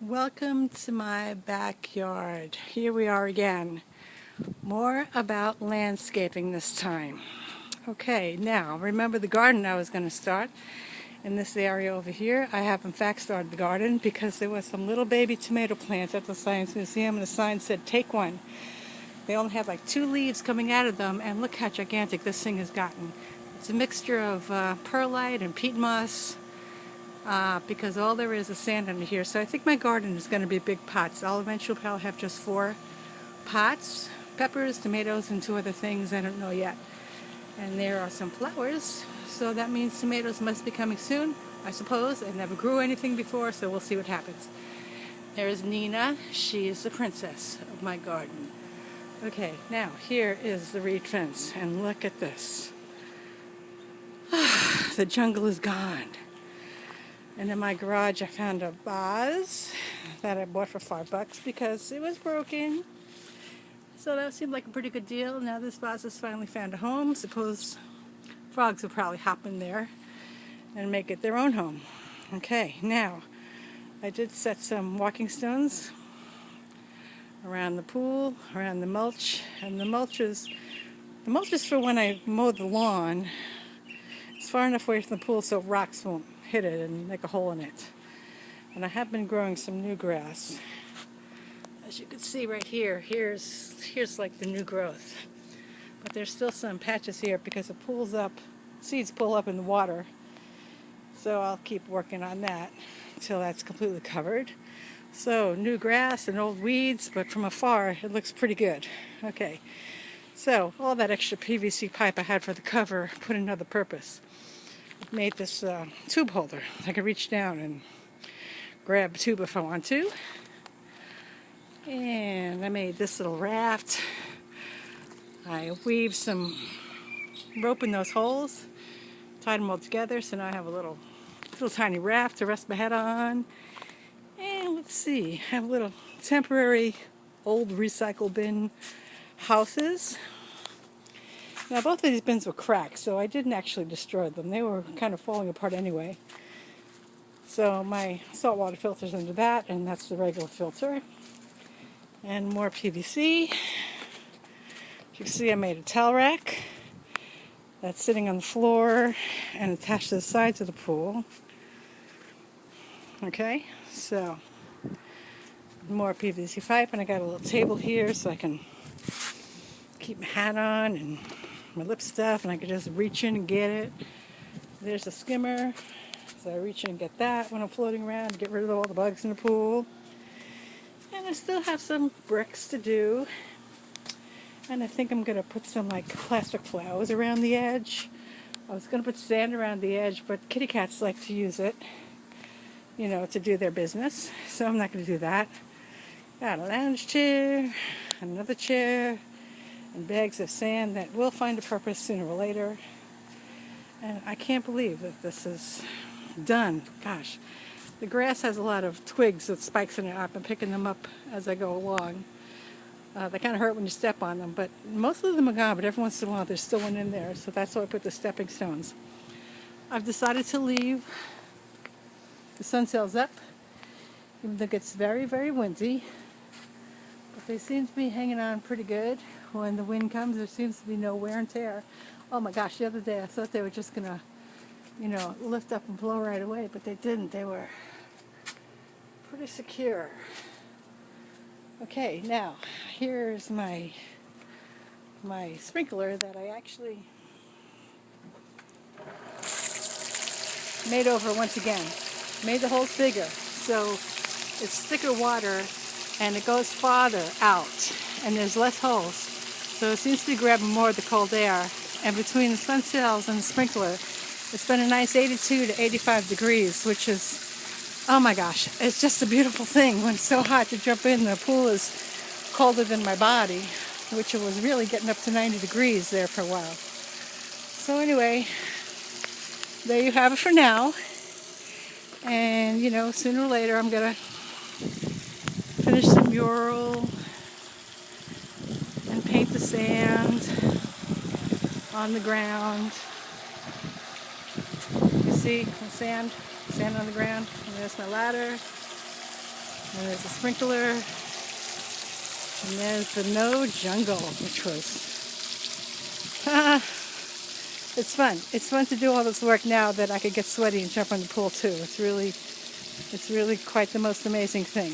Welcome to my backyard. Here we are again. More about landscaping this time. Okay, now remember the garden I was going to start in this area over here. I have in fact started the garden because there was some little baby tomato plants at the Science Museum and the sign said take one. They only had like 2 leaves coming out of them, and look how gigantic this thing has gotten. It's a mixture of perlite and peat moss. Because all there is sand under here. So I think my garden is going to be big pots. I'll eventually probably have just 4 pots, peppers, tomatoes, and 2 other things I don't know yet. And there are some flowers, so that means tomatoes must be coming soon, I suppose. I never grew anything before, so we'll see what happens. There's Nina. She is the princess of my garden. Okay, now here is the reed fence, and look at this. The jungle is gone. And in my garage I found a vase that I bought for $5 because it was broken. So that seemed like a pretty good deal. Now this vase has finally found a home. Suppose frogs will probably hop in there and make it their own home. Okay, now I did set some walking stones around the pool, around the mulch. And the mulch is for when I mow the lawn. It's far enough away from the pool so rocks won't hit it and make a hole in it. And I have been growing some new grass. As you can see right here, here's like the new growth. But there's still some patches here because it pulls up, seeds pull up in the water. So I'll keep working on that until that's completely covered. So new grass and old weeds, but from afar it looks pretty good. Okay, so all that extra PVC pipe I had for the cover put another purpose. Made this tube holder. I can reach down and grab a tube if I want to. And I made this little raft. I weaved some rope in those holes, tied them all together, so now I have a little tiny raft to rest my head on. And let's see, I have little temporary old recycle bin houses. Now both of these bins were cracked, so I didn't actually destroy them. They were kind of falling apart anyway. So my saltwater filter's under that, and that's the regular filter. And more PVC. As you can see, I made a towel rack that's sitting on the floor and attached to the sides of the pool. Okay, so more PVC pipe, and I got a little table here so I can keep my hat on and my lip stuff, and I can just reach in and get it. There's a skimmer, so I reach in and get that when I'm floating around to get rid of all the bugs in the pool. And I still have some bricks to do, and I think I'm going to put some like plastic flowers around the edge. I was going to put sand around the edge, but kitty cats like to use it, you know, to do their business, so I'm not going to do that. Got a lounge chair, another chair, and bags of sand that will find a purpose sooner or later. And I can't believe that this is done. Gosh, the grass has a lot of twigs with spikes in it. I've been picking them up as I go along. They kind of hurt when you step on them, but most of them are gone, but every once in a while there's still one in there, so that's why I put the stepping stones. I've decided to leave the sunsails up, even though it gets very, very windy. But they seem to be hanging on pretty good. When the wind comes, there seems to be no wear and tear. Oh my gosh, the other day I thought they were just going to, you know, lift up and blow right away, but they didn't. They were pretty secure. Okay, now, here's my sprinkler that I actually made over once again. Made the holes bigger, so it's thicker water and it goes farther out, and there's less holes. So it seems to be grabbing more of the cold air. And between the sunsails and the sprinkler, it's been a nice 82 to 85 degrees, which is, oh my gosh, it's just a beautiful thing. When it's so hot to jump in, the pool is colder than my body, which it was really getting up to 90 degrees there for a while. So anyway, there you have it for now. And, you know, sooner or later I'm going to finish the mural and paint the sand on the ground. You see the sand on the ground. And there's my ladder. And there's a sprinkler. And there's the no jungle, which was... it's fun. It's fun to do all this work now that I could get sweaty and jump in the pool too. It's really quite the most amazing thing.